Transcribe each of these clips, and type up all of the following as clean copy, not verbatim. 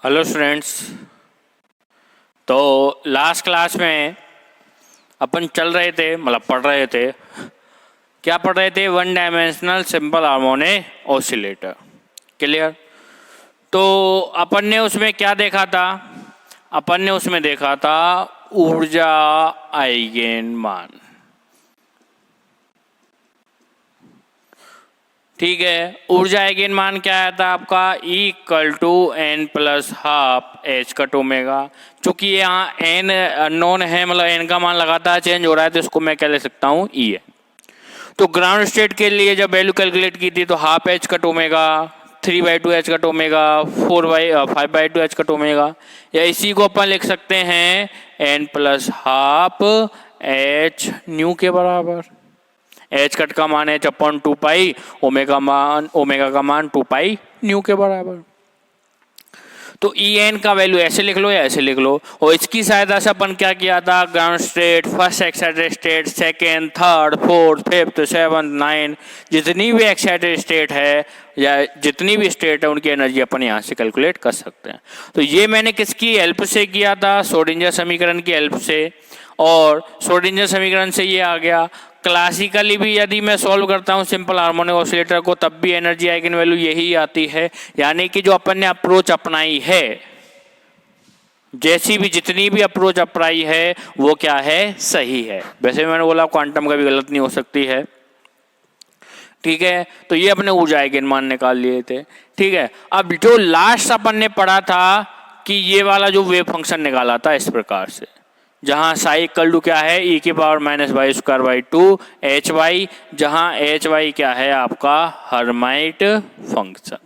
Hello students. तो last class में अपन चल रहे थे, मतलब पढ़ रहे थे। क्या पढ़ रहे थे? One dimensional simple harmonic oscillator. Clear? तो अपन ने उसमें क्या देखा था? अपन ने उसमें देखा था ऊर्जा आइगेन मान। ठीक है, ऊर्जा आइगेन मान क्या आया था आपका? E=n + half h cut omega. चूंकि यहाँ n अननोन है, मतलब n का मान लगातार चेंज हो रहा है, तो इसको मैं क्या ले सकता हूँ? E है। तो ग्राउंड स्टेट के लिए जब वैल्यू कैलकुलेट की थी तो half h cut omega, 3/2 h cut omega, 5/2 h cut omega, या इसी को अपन लिख सकते हैं n + हाफ h न्यू के बराबर। एच कट का मान h/2 ओमेगा का मान 2 न्यू के बराबर। तो ई एन का वैल्यू ऐसे लिख लो या ऐसे लिख लो। और इसकी सहायता से अपन क्या किया था? Ground state, first excited state, second, third, fourth, fifth, seventh, 9 जितनी भी एक्साइटेड स्टेट है या जितनी भी स्टेट है उनकी एनर्जी अपन यहाँ से कैलकुलेट कर सकते हैं। तो ये मैंने किसकी हेल्प से किया था? श्रोडिंगर समीकरण की हेल्प से। और श्रोडिंगर समीकरण से ये आ गया। क्लासिकली भी यदि मैं सॉल्व करता हूँ सिंपल हार्मोनिक ऑसिलेटर को, तब भी एनर्जी आइगन वैल्यू यही आती है। यानी कि जो अपन ने अप्रोच अपनाई है, जैसी भी जितनी भी अप्रोच अपनाई है वो क्या है? सही है। वैसे मैंने बोला क्वांटम का भी गलत नहीं हो सकती है। ठीक है, तो ये अपने ऊर्जा आइगन मान निकाल लिए थे। ठीक है, अब जो लास्ट अपन ने पढ़ा था कि ये वाला जो वेव फंक्शन निकाला था इस प्रकार से, जहां साई इक्वल टू क्या है? e⁻⁻² एच वाई, जहां एच वाई क्या है आपका? Hermite function.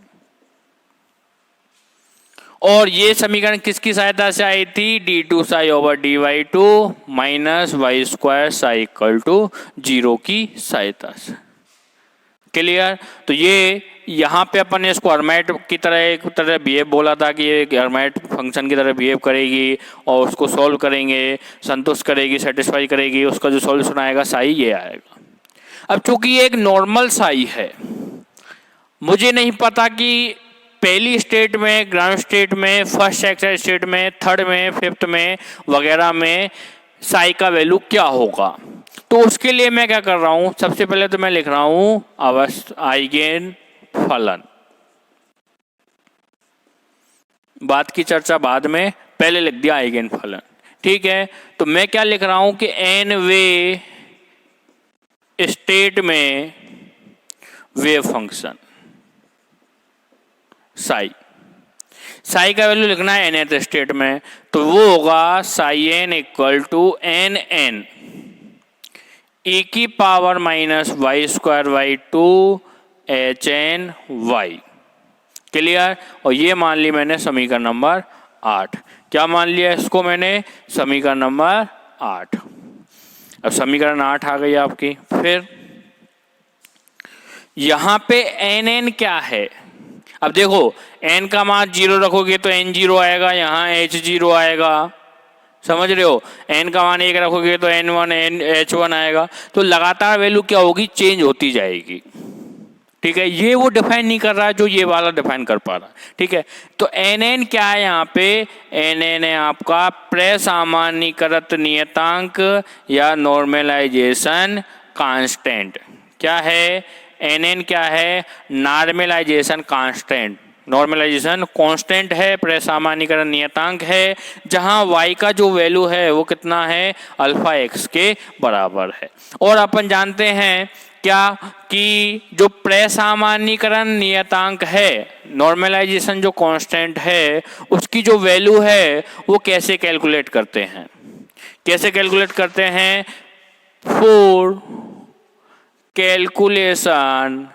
और ये समीकरण किसकी सहायता से आई थी? d2ψ/dy2 -y² Sai equal to 0 की सहायता से। क्लियर? तो ये यहाँ पे अपन ने इसको हर्माइट की तरह एक तरह बिहेव बोला था कि ये हर्माइट फंक्शन की तरह बिहेव करेगी और उसको सॉल्व करेंगे, संतुष्ट करेगी, सेटिस्फाई करेगी, उसका जो सॉल्यूशन आएगा साई ये आएगा। अब चूंकि ये एक नॉर्मल साई है, मुझे नहीं पता कि पहली स्टेट में, ग्राउंड स्टेट में, फर्स्ट एक्साइटेड स्टेट में, थर्ड में, फिफ्थ में वगैरह में साई का वैल्यू क्या होगा। तो उसके लिए मैं क्या कर रहा हूं? सबसे पहले तो मैं लिख रहा हूं आइगेन फलन। बात की चर्चा बाद में, पहले लिख दिया आइगेन फलन। ठीक है, तो मैं क्या लिख रहा हूं कि n वे स्टेट में वेव फंक्शन साई का वैल्यू लिखना है nth स्टेट में, तो वो होगा ψn = nn e⁻⁻² hn y। Clear? और ये मान ली मैंने समीकरण नंबर 8। क्या मान लिया इसको मैंने? समीकरण नंबर 8। अब समीकरण 8 आ गई आपकी। फिर यहां पे nn क्या है? अब देखो, n का मान 0 रखोगे तो n0 आएगा, यहाँ h0 आएगा। समझ रहे हो? n का मान 1 रखोगे तो n1 h1 आएगा। तो लगातार वैल्यू क्या होगी? चेंज होती जाएगी। ठीक है, ये वो डिफाइन नहीं कर रहा है जो ये वाला डिफाइन कर पा रहा है। ठीक है, तो nn क्या है यहाँ पे? nn है आपका प्रसामान्यीकृत नियतांक या नॉर्मलाइजेशन कांस्टेंट। क्या है? nn क्या है? Normalisation constant. नॉर्मलाइजेशन कांस्टेंट है, प्रसामान्यीकरण नियतांक है, जहां y का जो वैल्यू है वो कितना है? अल्फा x के बराबर है। और अपन जानते हैं क्या कि जो प्रसामान्यीकरण नियतांक है, नॉर्मलाइजेशन जो कांस्टेंट है, उसकी जो वैल्यू है वो कैसे कैलकुलेट करते हैं? कैसे कैलकुलेट करते हैं? For calculation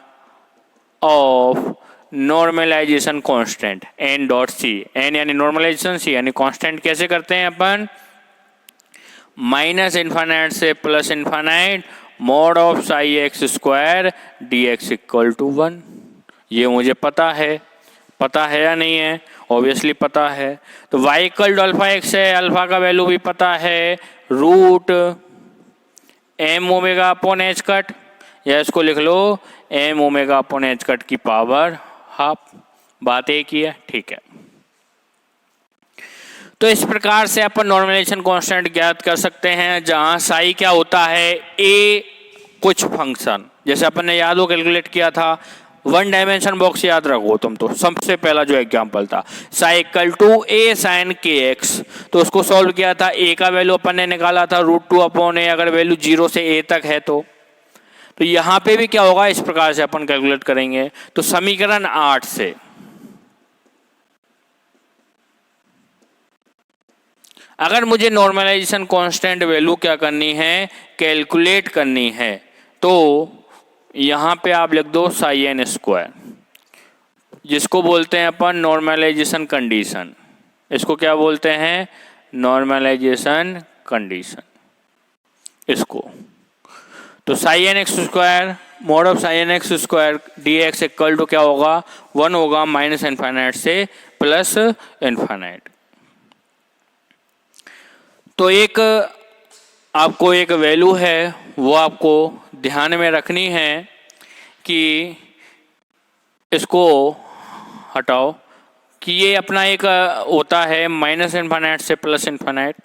of normalisation constant n.c, n यानी नॉर्मलाइजेशन, c यानी कांस्टेंट। कैसे करते हैं अपन? -∞ से +∞ mod ऑफ ψx² dx = 1। ये मुझे पता है। पता है या नहीं है? ऑब्वियसली पता है। तो y = αx है, अल्फा का वैल्यू भी पता है, √m⍵/h, या इसको लिख लो m⍵/h की पावर हाफ। बात एक ही है। ठीक है, तो इस प्रकार से अपन नॉर्मलाइजेशन कांस्टेंट ज्ञात कर सकते हैं, जहां साई क्या होता है, ए कुछ फंक्शन, जैसे अपन ने याद हो कैलकुलेट किया था, वन डायमेंशन बॉक्स याद रखो तुम, तो सबसे पहला जो एग्जांपल था psi equal to A sine के एक्स, तो उसको सॉल्व किया था, ए का वैल्यू अपन ने निकाला था √2/a, अगर वैल्यू 0 से a तक है तो यहां पे भी क्या होगा, इस प्रकार से अपन कैलकुलेट करेंगे। तो समीकरण 8 से अगर मुझे नॉर्मलाइजेशन कांस्टेंट वैल्यू क्या करनी है, कैलकुलेट करनी है, तो यहां पे आप लिख दो साई एन स्क्वायर, जिसको बोलते हैं अपन नॉर्मलाइजेशन कंडीशन। इसको क्या बोलते हैं, नॉर्मलाइजेशन कंडीशन इसको। तो psi N X square mod of psi N X square D X equal to क्या होगा, 1 होगा माइनस इनफाइनाइट से प्लस इनफाइनाइट। तो एक आपको एक वैल्यू है वो आपको ध्यान में रखनी है कि इसको हटाओ, कि ये अपना एक होता है माइनस इनफाइनाइट से प्लस इनफाइनाइट,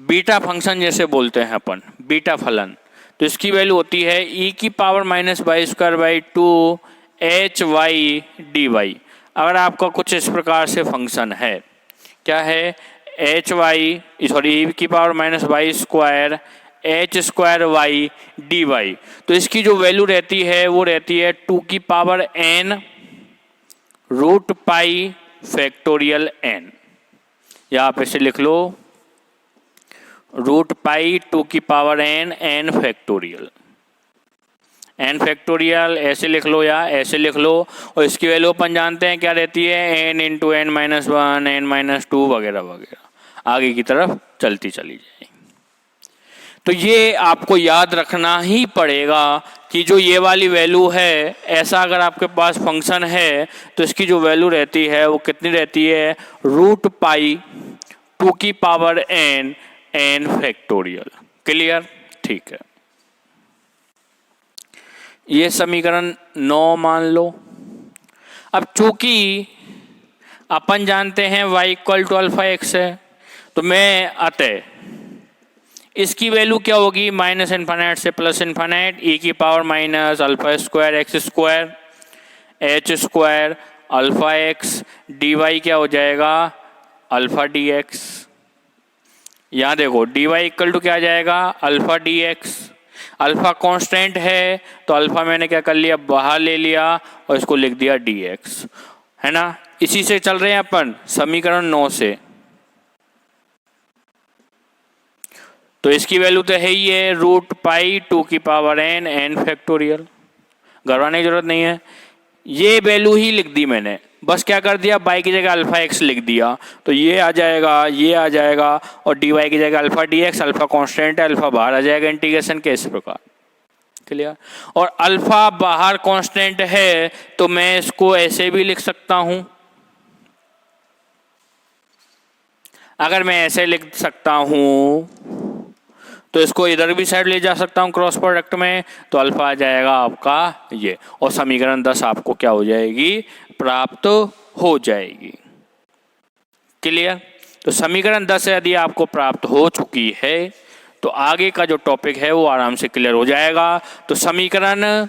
बीटा फंक्शन जैसे बोलते हैं अपन, बीटा फलन। तो इसकी वैल्यू होती है e⁻² H Y D Y. अगर आपका कुछ इस प्रकार से फंक्शन है, क्या है, e⁻² h² dy, तो इसकी जो वैल्यू रहती है वो रहती है 2n √π⁴n। या आप इसे लिख लो √π2n n⁴ ऐसे लिख लो या ऐसे लिख लो। और इसकी वैल्यू अपन जानते हैं क्या रहती है, n × n-1 n-2 वगैरह वगैरह आगे की तरफ चलती चली जाएगी। तो ये आपको याद रखना ही पड़ेगा कि जो ये वाली वैल्यू है, ऐसा अगर आपके पास फंक्शन है तो इसकी जो वैल्यू रहती है वो कितनी रहती है, √π2n n⁴। क्लियर, ठीक है। ये समीकरण 9 मान लो। अब चूंकि अपन जानते हैं y = α(x) है, तो मैं अतः इसकी वैल्यू क्या होगी, माइनस इनफाइनाइट से plus infinite e⁻² x² h² α(x) dy क्या हो जाएगा, अल्फा dx। यहाँ देखो dy = क्या आ जाएगा, अल्फा dx। अल्फा कांस्टेंट है तो अल्फा मैंने क्या कर लिया, बाहर ले लिया और इसको लिख दिया dx, है ना। इसी से चल रहे हैं अपन समीकरण 9 से। तो इसकी वैल्यू तो है ही है √π2n n⁴। घबराने की जरूरत नहीं है, ये वैल्यू ही लिख दी मैंने, बस क्या कर दिया, y की जगह अल्फा x लिख दिया, तो ये आ जाएगा, ये आ जाएगा, और dy की जगह अल्फा dx, अल्फा कांस्टेंट है, अल्फा बाहर आ जाएगा इंटीग्रेशन के, इस प्रकार। क्लियर। और अल्फा बाहर कांस्टेंट है तो मैं इसको ऐसे भी लिख सकता हूं, अगर मैं ऐसे लिख सकता हूं तो इसको इधर भी साइड ले जा सकता हूं क्रॉस प्रोडक्ट में, तो अल्फा आ जाएगा आपका ये, और समीकरण 10 आपको क्या हो जाएगी, प्राप्त हो जाएगी। क्लियर। तो समीकरण 10 यदि आपको प्राप्त हो चुकी है तो आगे का जो टॉपिक है वो आराम से क्लियर हो जाएगा। तो समीकरण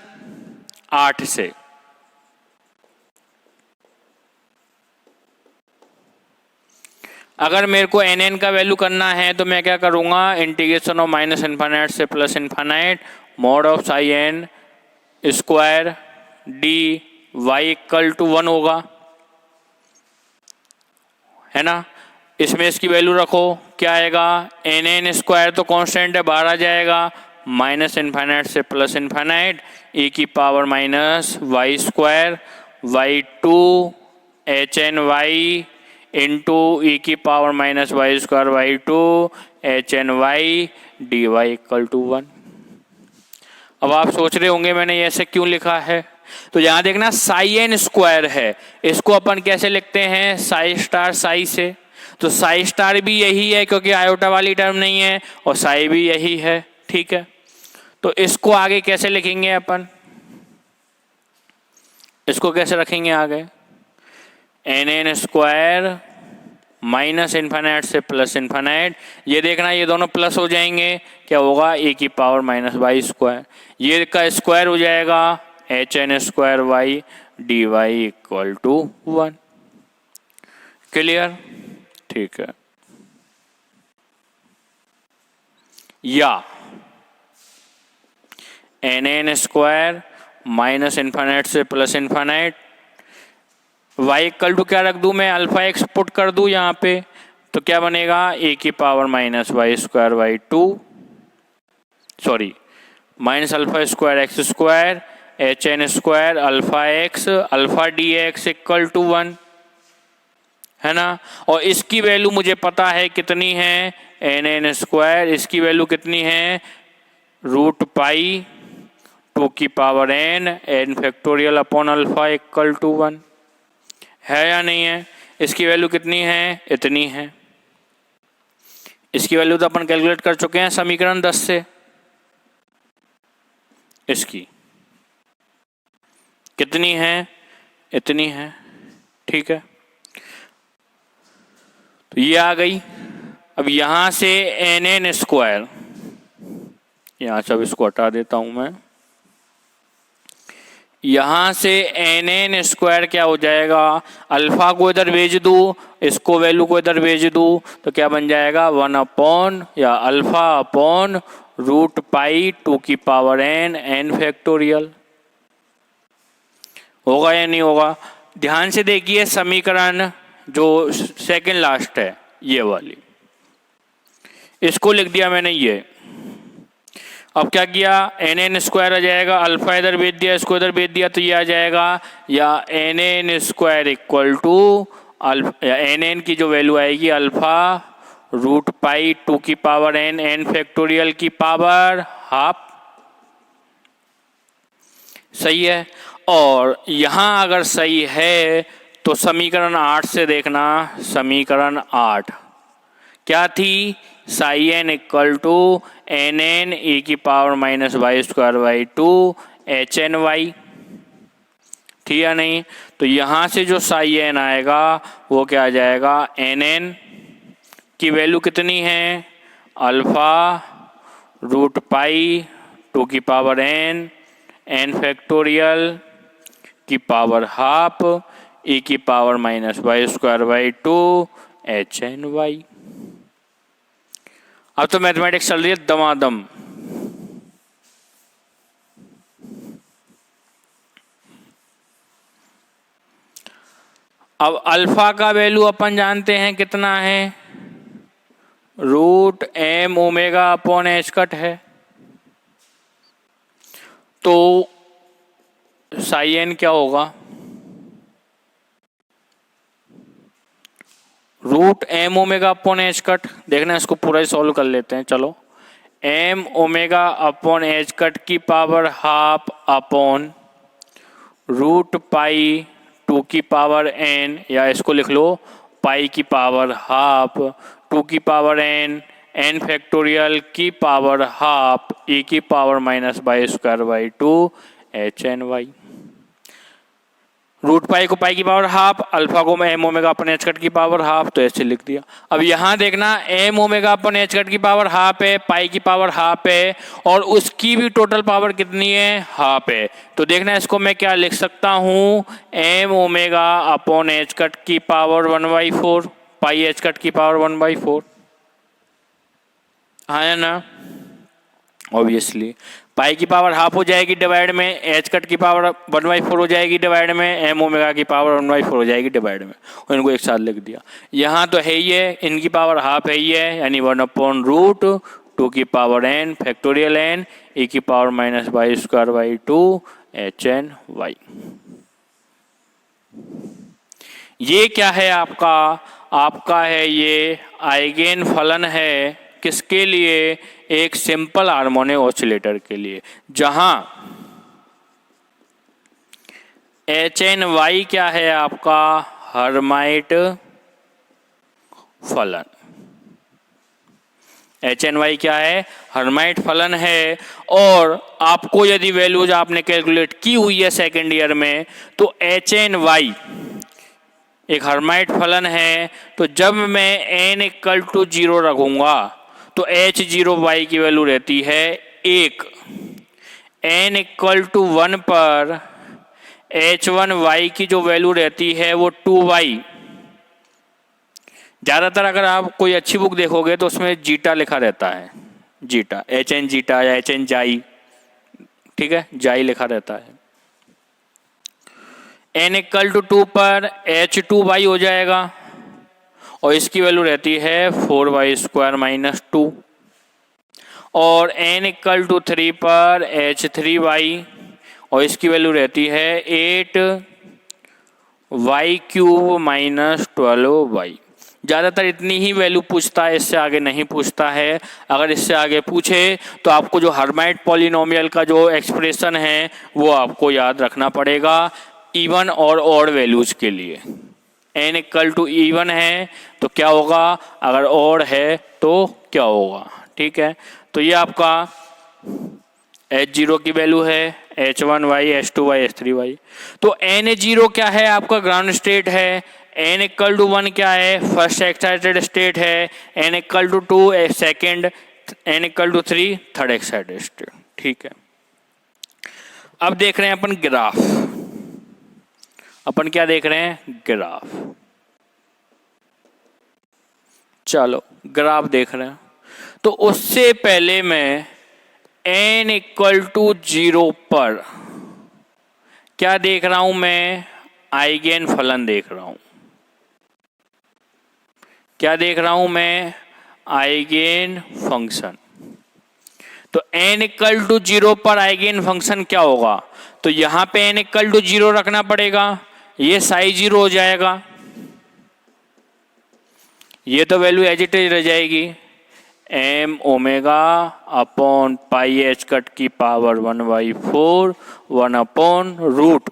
8 से अगर मेरे को nn का वैल्यू करना है तो मैं क्या करूंगा, इंटीग्रेशन ऑफ माइनस इनफाइनाइट से plus infinite mod of psi N square D Y = 1 होगा, है ना। इसमें इसकी वैल्यू रखो, क्या आएगा, nn² तो कांस्टेंट है, बाहर आ जाएगा, माइनस इनफाइनाइट से plus infinite e⁻² y2 hny into e⁻² hny dy = 1। अब आप सोच रहे होंगे मैंने ऐसे क्यों लिखा है, तो यहां देखना साई एन स्क्वायर है, इसको अपन कैसे लिखते हैं, साई स्टार साई से। तो साई स्टार भी यही है क्योंकि आयोटा वाली टर्म नहीं है, और साई भी यही है, ठीक है। तो इसको आगे कैसे लिखेंगे अपन, इसको कैसे रखेंगे आगे, N N square minus infinite से प्लस इन्फिनिट, ये देखना ये दोनों प्लस हो जाएंगे, क्या होगा ए की पावर माइनस वाई स्क्वायर, ये का स्क्वायर हो जाएगा H N square Y D Y equal to 1। Clear? ठीक है। या N N square minus infinite से plus infinite, Y equal to क्या रख दूं मैं, अल्फा एक्स पुट कर दूं यहाँ पे, तो क्या बनेगा ए की power minus Y square Y two, sorry minus alpha square X square H N square alpha X alpha D X equal to 1, है ना। और इसकी वैल्यू मुझे पता है कितनी है, एन एन स्क्वायर, इसकी वैल्यू कितनी है रूट पाई 2 की power N factorial upon alpha equal to 1, है या नहीं है। इसकी वैल्यू कितनी है, इतनी है। इसकी वैल्यू तो अपन कैलकुलेट कर चुके हैं समीकरण 10 से, इसकी कितनी है, इतनी है। ठीक है, तो ये आ गई। अब यहां से एन एन स्क्वायर, यहां से अब इसको हटा देता हूं मैं, यहां से एन एन स्क्वायर क्या हो जाएगा, अल्फा को इधर भेज दूं, इसको वैल्यू को इधर भेज दूं, तो क्या बन जाएगा 1 अपॉन या अल्फा अपॉन रूट पाई 2 की पावर एन फैक्टोरियल। होगा या नहीं होगा? ध्यान से देखिए समीकरण जो सेकंड लास्ट है ये वाली, इसको लिख दिया मैंने ये। अब क्या किया, एन एन स्क्वायर आ जाएगा, अल्फा इधर भेज दिया, इसको इधर भेज दिया, तो ये आ जाएगा या N N square equal to N N की जो वैल्यू आएगी अल्फा रूट पाई 2 की पावर एन फैक्टोरियल की पावर हाफ। सही है। और यहां अगर सही है तो समीकरण 8 से देखना, समीकरण 8 क्या थी, psi N equal to N N A की power minus Y square Y two H N Y, ठीक है नहीं। तो यहां से जो साई एन आएगा वो क्या आ जाएगा, एन एन की वैल्यू कितनी है, अल्फा रूट पाई 2 की पावर एन फैक्टोरियल की पावर हाफ ए की power minus Y square Y two H N Y. अब तो मैथमेटिक्स चल रही है दमादम। अब अल्फा का वैल्यू अपन जानते हैं कितना है, root M omega upon H cut है। तो साई एन क्या होगा, root M omega upon H cut. देखना इसको पूरा ही सॉल्व कर लेते हैं। चलो, M omega upon H cut की power half upon root pi 2 की पावर एन, या इसको लिख लो पाई की पावर हाफ 2 की पावर एन फैक्टोरियल की पावर हाफ ए की power minus Y square Y two H N Y. Root pi को पाई की पावर हाफ, अल्फा को M omega upon H cut की पावर हाफ, तो ऐसे लिख दिया। अब यहां देखना M omega upon H cut की पावर हाफ है, पाई की पावर हाफ है, और उसकी भी टोटल पावर कितनी है, हाफ है। तो देखना इसको मैं क्या लिख सकता हूं, M omega upon H cut की पावर 1/4 पाई एच कट की पावर 1/4, है ना। ऑब्वियसली पाई की पावर हाफ हो जाएगी डिवाइड में, एच कट की पावर 1/4 हो जाएगी डिवाइड में, एम ओमेगा की पावर 1/4 हो जाएगी डिवाइड में, और इनको एक साथ लिख दिया। यहाँ तो है ही है, इनकी पावर हाफ है ही है, यानी 1/रूट 2 की power N factorial N A की power minus Y square Y two H N Y. ये क्या है आपका, आपका है ये आइगेन फलन है, किसके लिए, एक सिंपल हार्मोनिक ऑसिलेटर के लिए, जहां एच एन वाई क्या है आपका, हर्माइट फलन। एच एन वाई क्या है, हर्माइट फलन है। और आपको यदि वैल्यूज आपने कैलकुलेट की हुई है सेकेंड ईयर में, तो एच एन वाई एक हर्माइट फलन है, तो जब मैं n इक्वल टू 0 रखूँगा तो h0y की वैल्यू रहती है 1। n इक्वल टू 1 पर h1y की जो वैल्यू रहती है वो 2y। ज़्यादातर अगर आप कोई अच्छी बुक देखोगे तो उसमें जीटा लिखा रहता है, जीटा, HN जीटा या HN जाई, ठीक है, जाई लिखा रहता है। n इक्वल टू 2 पर h2y हो जाएगा और इसकी वैल्यू रहती है 4y² माइनस 2। और n इक्वल टू 3 पर h3y और इसकी वैल्यू रहती है 8y³ माइनस 12y। ज़्यादातर इतनी ही वैल्यू पूछता है, इससे आगे नहीं पूछता है। अगर इससे आगे पूछे तो आपको जो हर्माइट पॉलिनोमियल का जो एक्सप्रेशन है वो आपको याद रखना पड़ेगा इवन और ऑड वैल्यूज के लिए। n इक्वल टू इवन है तो क्या होगा, अगर ऑड है तो क्या होगा, ठीक है। तो ये आपका h0 की वैल्यू है, h1y, h2y, h3y। तो n0 क्या है, आपका ग्राउंड स्टेट है। n इक्वल टू 1 क्या है, फर्स्ट एक्साइटेड स्टेट है। n equal to 2 second, n equal to 3 third excited state, ठीक है। अब देख रहे हैं अपन ग्राफ। अपन क्या देख रहे हैं, ग्राफ। चलो ग्राफ देख रहे हैं। तो उससे पहले मैं n इक्वल टू 0 पर क्या देख रहा हूं, मैं आइगेन फलन देख रहा हूं। क्या देख रहा हूं मैं, आइगेन फंक्शन। तो n इक्वल टू 0 पर आइगेन फंक्शन क्या होगा, तो यहां पे n इक्वल टू 0 रखना पड़ेगा, ये साई 0 हो जाएगा, ये तो वैल्यू एज इट इज रह जाएगी, m omega upon pi h cut की पावर 1/4 1 अपॉन रूट।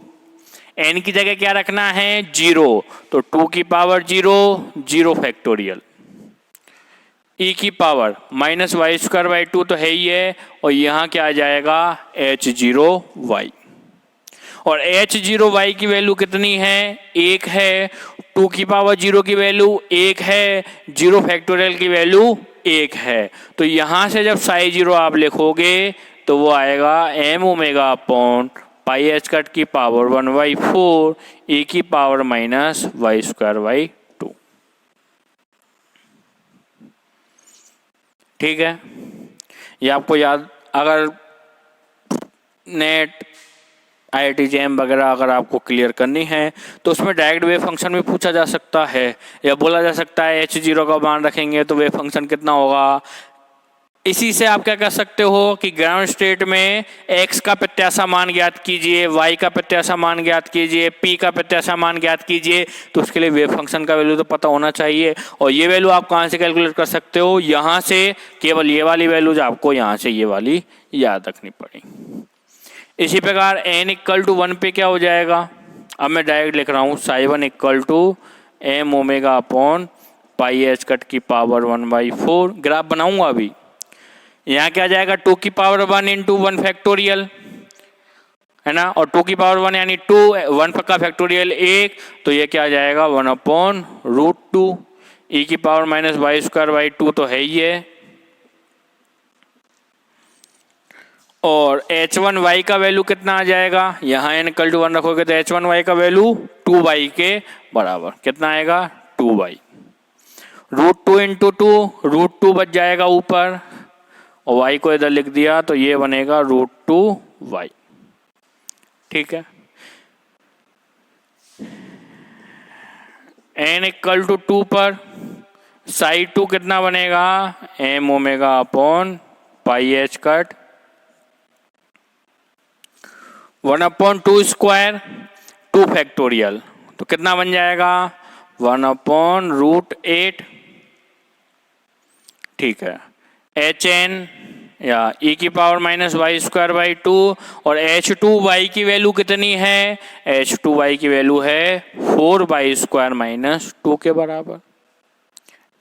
n की जगह क्या रखना है, 0, तो 2 की पावर 0 0 फैक्टोरियल, e की पावर माइनस y²/2 तो है ही है, और यहाँ क्या आ जाएगा h0y। और h0y की वैल्यू कितनी है, 1 है। 2 की पावर 0 की वैल्यू 1 है, 0 फैक्टोरियल की वैल्यू 1 है। तो यहाँ से जब साई 0 आप लिखोगे तो वो आएगा m omega upon pi h cut की पावर 1/4 e की पावर माइनस y²/2, ठीक है। ये आपको याद, अगर नेट IIT JEM वगैरह अगर आपको क्लियर करनी है तो उसमें डायरेक्ट वेव फंक्शन भी पूछा जा सकता है, या बोला जा सकता है h0 का मान रखेंगे तो वेव फंक्शन कितना होगा। इसी से आप क्या कर सकते हो कि ग्राउंड स्टेट में x का प्रत्याशा मान ज्ञात कीजिए, y का प्रत्याशा मान ज्ञात कीजिए, p का प्रत्याशा मान ज्ञात कीजिए। तो उसके लिए वेव फंक्शन का वैल्यू तो पता होना चाहिए। और ये वैल्यू आप कहाँ से कैलकुलेट कर सकते हो, यहाँ से। केवल ये वाली वैल्यूज आपको यहाँ से ये वाली याद रखनी पड़ेगी। इसी प्रकार n इक्वल टू 1 पे क्या हो जाएगा, अब मैं डायरेक्ट लिख रहा हूँ साई1 equal to m omega upon pi h cut की पावर 1/4। ग्राफ बनाऊंगा अभी। यहाँ क्या जाएगा, 2 की पावर 1 इंटू 1 फैक्टोरियल, है ना, और 2 की पावर 1 यानी 2, 1 का फैक्टोरियल 1, तो ये क्या जाएगा 1 अपॉन रूट 2 e की पावर माइनस y²/2 तो है ही है। और h1y का वैल्यू कितना आ जाएगा, यहाँ n इक्वल टू 1 रखोगे तो h1y का वैल्यू 2y के बराबर कितना आएगा, 2y। रूट 2 इंटू 2 रूट 2 बच जाएगा ऊपर, और y को इधर लिख दिया तो ये बनेगा रूट 2y, ठीक है। n इक्वल टू 2 पर साई 2 कितना बनेगा, m omega upon pi h cut 1 upon 2 square 2 factorial, तो कितना बन जाएगा 1 अपॉन रूट 8, ठीक है। hn या e की पावर माइनस y²/2, और h2y की वैल्यू कितनी है, h2y की वैल्यू है 4y² - 2 के बराबर,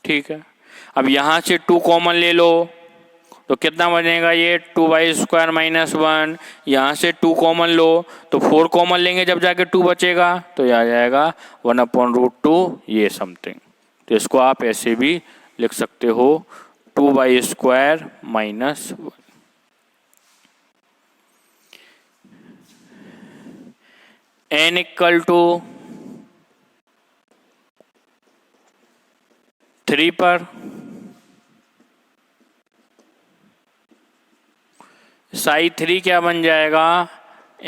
ठीक है। अब यहाँ से 2 कॉमन ले लो तो कितना बनेगा ये 2y² माइनस 1, यहाँ से 2 कॉमन लो तो 4 कॉमन लेंगे जब जाके 2 बचेगा, तो ये आ जाएगा 1/√2 ये समथिंग। तो इसको आप ऐसे भी लिख सकते हो 2y² minus 1। n equal to 3 पर साई 3 क्या बन जाएगा,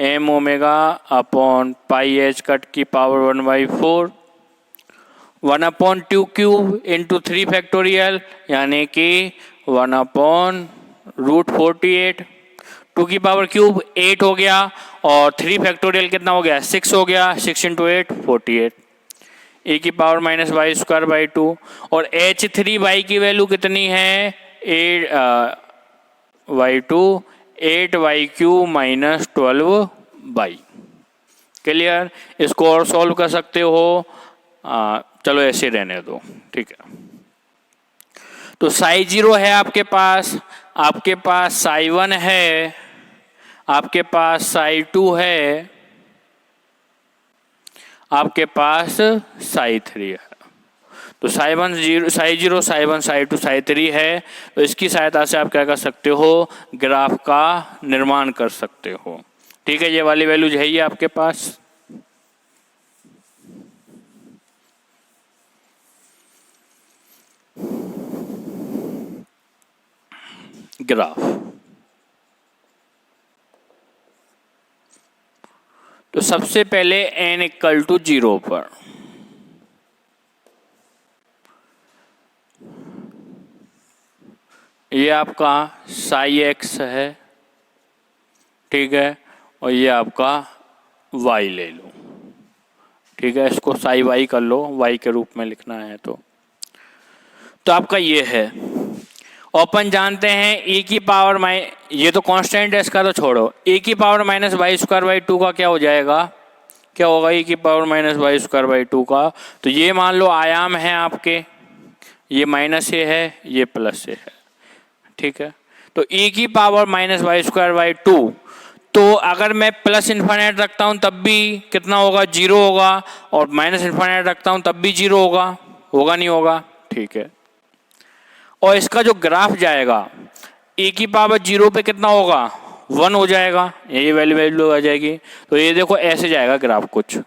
m omega upon pi h cut की पावर 1/4, 1/2 क्यूब इंटू 3 फैक्टोरियल यानी कि 1/√48, 2 की पावर क्यूब 8 हो गया और 3 फैक्टोरियल कितना हो गया 6 हो गया, 6 इंटू 8 48, e की पावर -y²/2 और h3y की वैल्यू कितनी है 8y2 8y³ minus 12y। Clear. इसको और सॉल्व कर सकते हो, चलो ऐसे रहने दो, ठीक है। तो साई 0 है आपके पास साई 1 है, आपके पास साई 2 है, आपके पास साई 3 है। तो साई 1 0 साई 0 साई 1 साई 2 साई 3 है। तो इसकी सहायता से आप क्या कर सकते हो, ग्राफ का निर्माण कर सकते हो, ठीक है। ये वाली वैल्यूज है ये आपके पास। ग्राफ तो सबसे पहले n इक्वल टू 0 पर ये आपका साई x है, ठीक है, और ये आपका y ले लो, ठीक है। इसको साई y कर लो, y के रूप में लिखना है तो आपका ये है। अपन जानते हैं e की पावर ये तो कांस्टेंट है, इसका तो छोड़ो, e की पावर -y²/2 का क्या हो जाएगा, क्या होगा e की पावर -y²/2 का। तो ये मान लो आयाम है आपके, ये माइनस ए है, ये प्लस ए है, ठीक है। तो e की पावर -y²/2, तो अगर मैं प्लस इन्फिनिट रखता हूं तब भी कितना होगा 0 होगा, और माइनस इन्फिनिट रखता हूं तब भी 0 होगा नहीं होगा, ठीक है। और इसका जो ग्राफ जाएगा e की पावर 0 पे कितना होगा 1 हो जाएगा, ये वैल्यू आ जाएगी। तो ये देखो ऐसे जाएगा ग्राफ कुछ,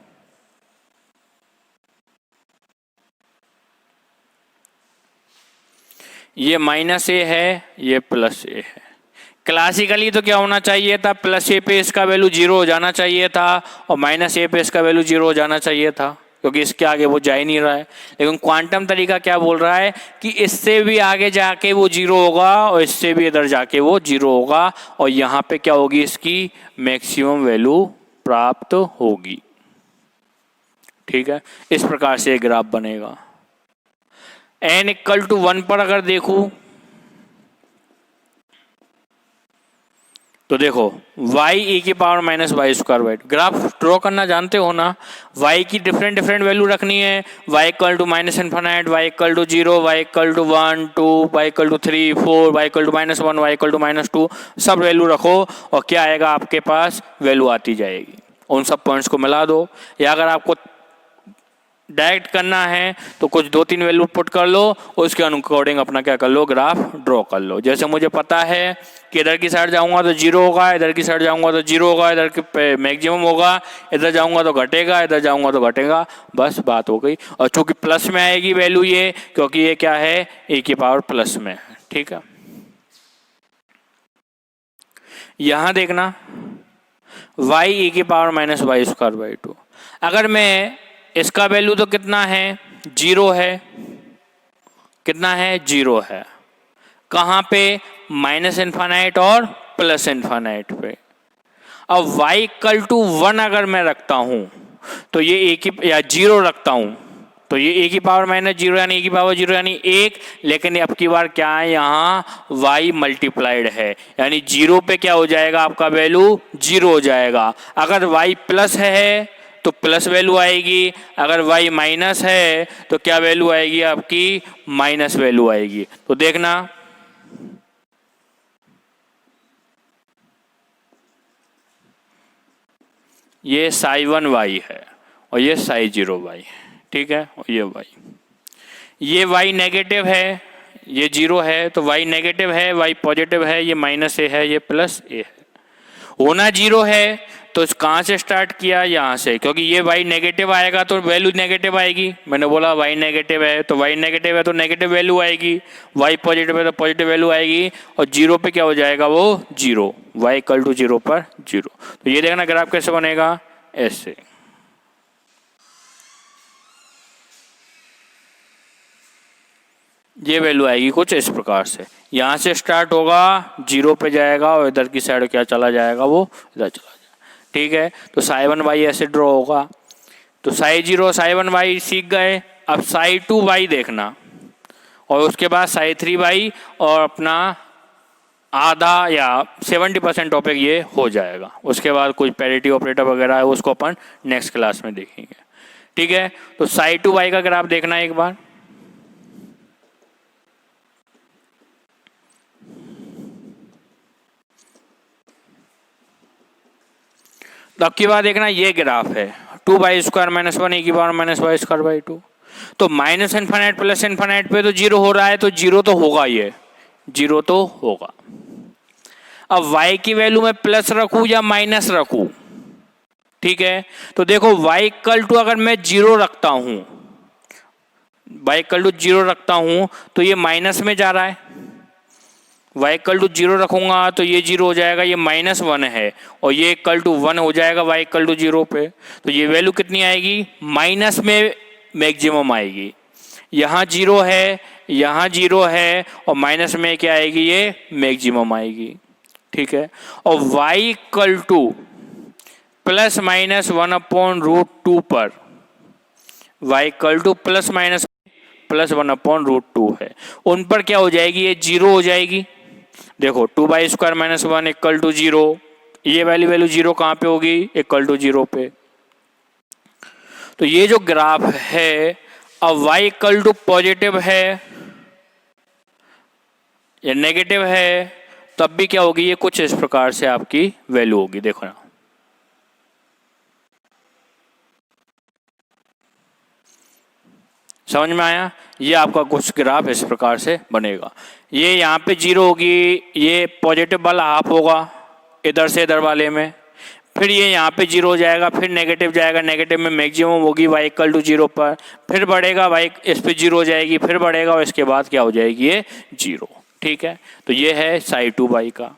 ये माइनस ए है, ये प्लस ए है। क्लासिकली तो क्या होना चाहिए था, प्लस ए पे इसका वैल्यू 0 हो जाना चाहिए था और माइनस ए पे इसका वैल्यू 0 हो जाना चाहिए था, क्योंकि इसके आगे वो जा ही नहीं रहा है। लेकिन क्वांटम तरीका क्या बोल रहा है कि इससे भी आगे जाके वो 0 होगा और इससे भी इधर जाके वो 0 होगा, और यहाँ पे क्या होगी इसकी मैक्सिमम वैल्यू प्राप्त होगी, ठीक है। इस प्रकार से ग्राफ बनेगा। n इक्वल टू 1 पर अगर देखूं तो देखो y e की पावर -y²/2 ग्राफ ड्रॉ करना जानते हो ना। y की डिफरेंट वैल्यू रखनी है, y equal to -infinite, y equal to 0, y equal to 1 2, y equal to 3 4, y equal to -1, y equal to -2, सब वैल्यू रखो और क्या आएगा आपके पास, वैल्यू आती जाएगी। उन सब पॉइंट्स को मिला दो, या अगर आपको डायरेक्ट करना है तो कुछ 2-3 वैल्यू पुट कर लो, उसके अकॉर्डिंग अपना क्या कर लो, ग्राफ ड्रॉ कर लो। जैसे मुझे पता है कि इधर की साइड जाऊंगा तो 0 होगा, इधर की साइड जाऊंगा तो 0 होगा, इधर के मैक्सिमम होगा, इधर जाऊंगा तो घटेगा, इधर जाऊंगा तो घटेगा, बस बात हो गई। और चूंकि प्लस में आएगी वैल्यू ये, क्योंकि ये क्या है e की पावर प्लस में है, ठीक है। यहां देखना y e की पावर -y²/2, अगर मैं इसका वैल्यू तो कितना है 0 है, कितना है 0 है, कहाँ पे -इन्फिनिट और प्लस इन्फिनिट पे। अब y इक्वल टू 1 अगर मैं रखता हूं तो ये a की या 0 रखता हूं तो ये a की पावर -0 यानी e की पावर 0 यानी 1, लेकिन अब की बार क्या है यहाँ y मल्टीप्लाइड है, यानी 0 पे क्या हो जाएगा आपका वैल्यू 0 हो जाएगा। अगर y प्लस है तो प्लस वैल्यू आएगी, अगर y माइनस है तो क्या वैल्यू आएगी आपकी, माइनस वैल्यू आएगी। तो देखना ये साई 1 वाई है और ये साई 0 वाई, ठीक है, और ये वाई, ये वाई नेगेटिव है, ये 0 है, तो वाई नेगेटिव है, वाई पॉजिटिव है, ये माइनस ए है, ये प्लस ए है। होना 0 है तो कहाँ से स्टार्ट किया, यहाँ से, क्योंकि ये y नेगेटिव आएगा तो वैल्यू नेगेटिव आएगी। मैंने बोला y नेगेटिव है तो y नेगेटिव है तो नेगेटिव वैल्यू आएगी, y पॉजिटिव है तो पॉजिटिव वैल्यू आएगी, और 0 पे क्या हो जाएगा वो 0, y इक्वल टू 0 पर 0। तो ये देखना ग्राफ कैसे बनेगा, ऐसे। ये वैल्यू आएगी कुछ इस प्रकार से, यहाँ से स्टार्ट होगा 0 पे जाएगा और इधर की साइड क्या चला जाएगा, वो इधर चला जाएगा, ठीक है। तो साई 1 वाई ऐसे ड्रॉ होगा। तो साई 0 साई 1 वाई सीख गए। अब साई 2 वाई देखना, और उसके बाद साई 3 वाई, और अपना आधा या 70% टॉपिक ये हो जाएगा। उसके बाद कुछ पैरिटी ऑपरेटर वगैरह है, उसको अपन नेक्स्ट क्लास में देखेंगे, ठीक है। तो साई 2 वाई का ग्राफ देखना एक बार। तो अब की बात देखना, ये ग्राफ है 2y² - 1 e⁻⁻y² बाई 2। तो माइनस इन्फिनिट प्लस इन्फिनिट पे तो 0 हो रहा है, तो 0 तो होगा, ये 0 तो होगा। अब y की वैल्यू में प्लस रखूं या माइनस रखूं, ठीक है। तो देखो y इक्वल टू अगर मैं 0 रखता हूं, y इक्वल टू 0 रखता हूं तो ये माइनस में जा रहा है। y इक्वल टू 0 रखूंगा तो ये 0 हो जाएगा, ये -1 है, और ये इक्वल टू 1 हो जाएगा y इक्वल टू 0 पे। तो ये वैल्यू कितनी आएगी, माइनस में मैक्सिमम आएगी। यहाँ 0 है, यहाँ 0 है, और माइनस में क्या आएगी, ये मैक्सिमम आएगी, ठीक है। और y इक्वल टू ±1/√2 पर, y इक्वल टू +1/√2 है, उन पर क्या हो जाएगी, ये 0 हो जाएगी। देखो 2y² - 1 इक्वल टू 0, ये वाली वैल्यू 0 कहाँ पे होगी, इक्वल टू 0 पे। तो ये जो ग्राफ है, अब y इक्वल टू पॉजिटिव है या नेगेटिव है, तब भी क्या होगी, ये कुछ इस प्रकार से आपकी वैल्यू होगी। देखो ना, समझ में आया। ये आपका कुछ ग्राफ इस प्रकार से बनेगा। ये यहाँ पे 0 होगी, ये पॉजिटिव वाला हाफ होगा इधर से इधर वाले में, फिर ये यहाँ पे 0 हो जाएगा, फिर नेगेटिव जाएगा, नेगेटिव में मैक्सिमम होगी y इक्वल टू 0 पर, फिर बढ़ेगा y इस पे 0 हो जाएगी, फिर बढ़ेगा, और इसके बाद क्या हो जाएगी, ये 0, ठीक है। तो ये है साई 2 वाई का।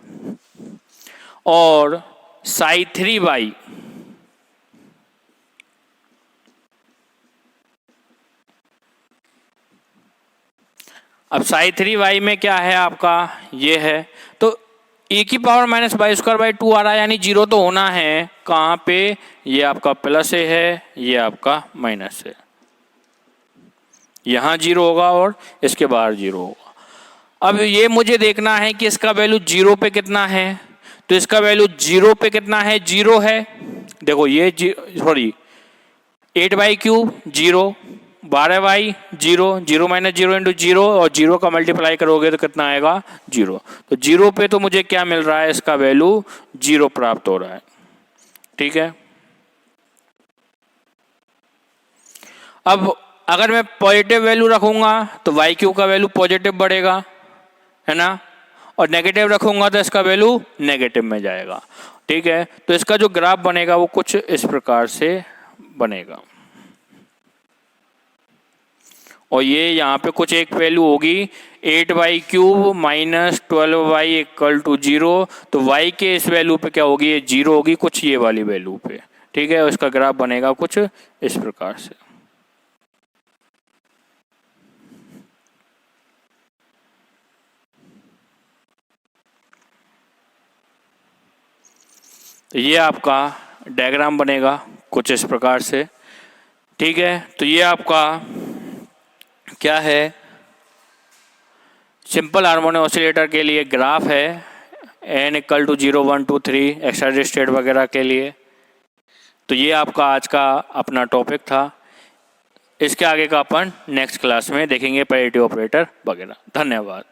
और साई 3 वाई, अब साई 3 वाई में क्या है आपका, ये है, तो e⁻⁻² आ रहा है, यानी 0 तो होना है। कहाँ पे, ये आपका प्लस ए है, ये आपका माइनस है, यहाँ 0 होगा और इसके बाहर 0 होगा। अब ये मुझे देखना है कि इसका वैल्यू 0 पे कितना है, तो इसका वैल्यू 0 पे कितना है, 0 है। देखो ये 8y³ 0, 12y 0, 0 - 0 × 0, और 0 का मल्टीप्लाई करोगे तो कितना आएगा, 0। तो 0 पे तो मुझे क्या मिल रहा है, इसका वैल्यू 0 प्राप्त हो रहा है, ठीक है। अब अगर मैं पॉजिटिव वैल्यू रखूंगा तो y³ का वैल्यू पॉजिटिव बढ़ेगा, है ना, और नेगेटिव रखूंगा तो इसका वैल्यू नेगेटिव में जाएगा, ठीक है। तो इसका जो ग्राफ बनेगा वो कुछ इस प्रकार से बनेगा। और ये यहाँ पे कुछ एक वैल्यू होगी 8y³ - 12y = 0, तो y के इस वैल्यू पे क्या होगी, ये 0 होगी, कुछ ये वाली वैल्यू पे, ठीक है। उसका ग्राफ बनेगा कुछ इस प्रकार से। तो ये आपका डायग्राम बनेगा कुछ इस प्रकार से, ठीक है। तो ये आपका क्या है, सिंपल हार्मोनिक ऑसिलेटर के लिए ग्राफ है, n = 0 1 2 3 एक्साइटेड स्टेट वगैरह के लिए। तो ये आपका आज का अपना टॉपिक था। इसके आगे का अपन नेक्स्ट क्लास में देखेंगे, पैरिटी ऑपरेटर वगैरह। धन्यवाद।